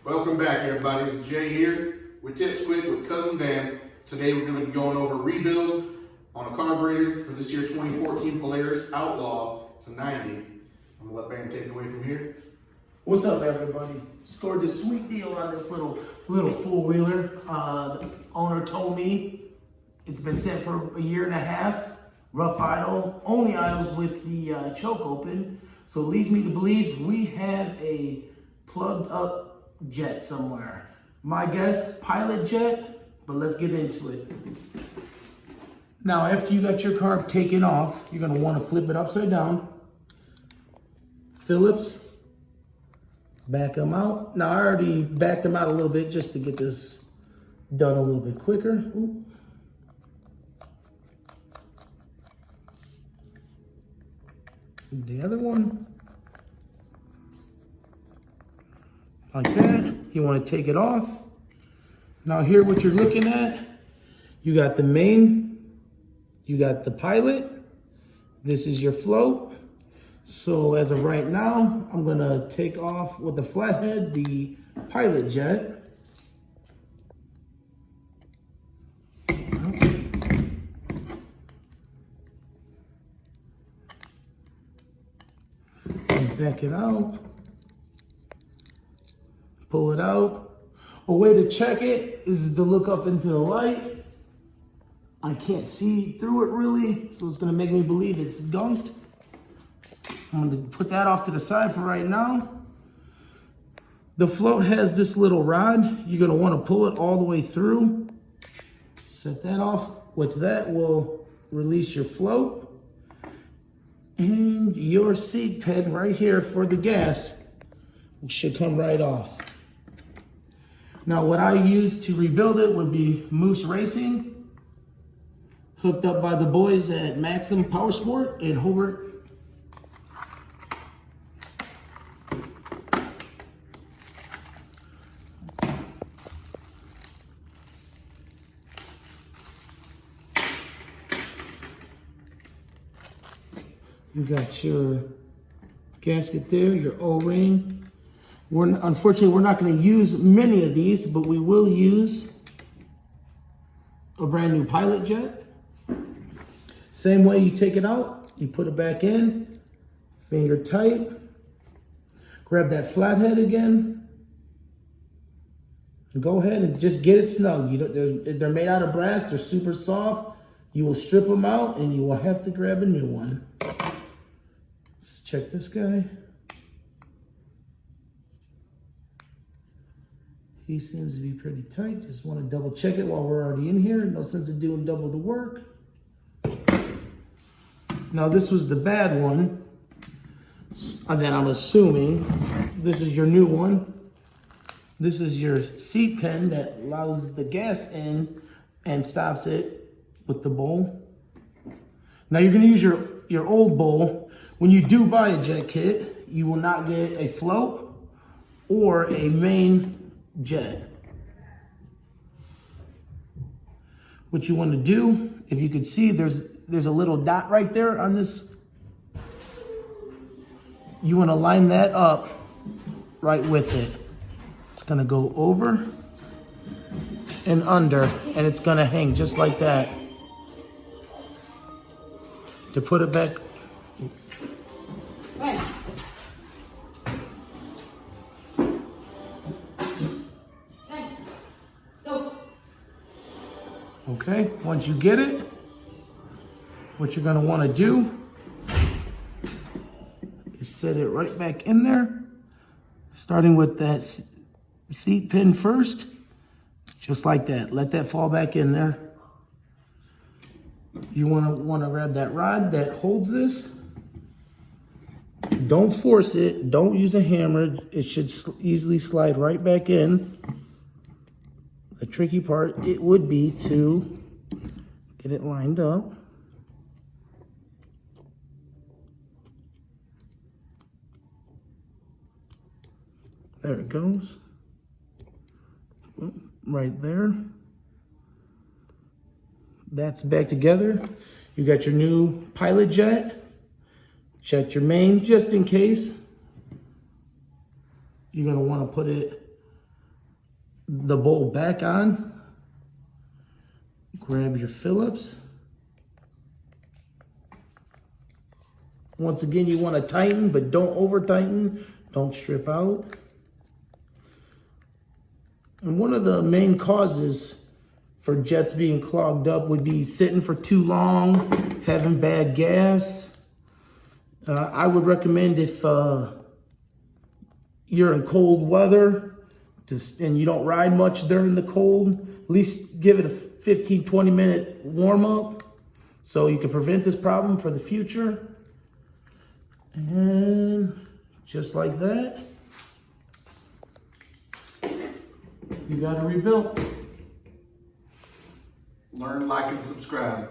Welcome back, everybody. It's Jay here with Tips Quick with Cousin Dan. Today we're going to be going over rebuild on a carburetor for this year 2014 Polaris Outlaw. It's a 90. I'm going to let Bam take it away from here. What's up, everybody? Scored this sweet deal on this little four-wheeler. The owner told me it's been set for a year and a half. Rough idle, only idles with the choke open. So it leads me to believe we have a plugged up jet somewhere. My guess, pilot jet, but let's get into it. Now, after you got your carb taken off, you're gonna wanna flip it upside down. Phillips, back them out. Now, I already backed them out a little bit just to get this done a little bit quicker. Ooh. The other one. Like that. You want to take it off. Now here what you're looking at, you got the main, you got the pilot, this is your float. So as of right now, I'm gonna take off with the flathead, the pilot jet. And back it out. Pull it out. A way to check it is to look up into the light. I can't see through it really, so it's gonna make me believe it's gunked. I'm gonna put that off to the side for right now. The float has this little rod. You're gonna wanna pull it all the way through. Set that off. With that will release your float. And your seat pen right here for the gas should come right off. Now, what I use to rebuild it would be Moose Racing, hooked up by the boys at Maxim Power Sport in Hobart. You got your gasket there, your O-ring. Unfortunately, we're not going to use many of these, but we will use a brand new pilot jet. Same way you take it out, you put it back in, finger tight. Grab that flathead again. And go ahead and just get it snug. They're made out of brass, they're super soft. You will strip them out and you will have to grab a new one. Let's check this guy. He seems to be pretty tight. Just want to double check it while we're already in here. No sense of doing double the work. Now this was the bad one. And then I'm assuming this is your new one. This is your seat pen that allows the gas in and stops it with the bowl. Now you're gonna use your old bowl. When you do buy a jet kit, you will not get a float or a main jet. What you want to do, if you could see, there's a little dot right there on this. You want to line that up right with it. It's going to go over and under, and it's going to hang just like that. To put it back. Okay, once you get it, what you're gonna wanna do is set it right back in there, starting with that seat pin first, just like that. Let that fall back in there. You wanna grab that rod that holds this. Don't force it, don't use a hammer. It should easily slide right back in. The tricky part, it would be to get it lined up. There it goes. Right there. That's back together. You got your new pilot jet. Check your main just in case. You're gonna wanna put it the bowl back on. Grab your Phillips. Once again, you want to tighten, but don't over tighten. Don't strip out. And one of the main causes for jets being clogged up would be sitting for too long, having bad gas. I would recommend if you're in cold weather and you don't ride much during the cold, at least give it a 15-20 minute warm up so you can prevent this problem for the future. And just like that, you got to rebuild. Learn, like, and subscribe.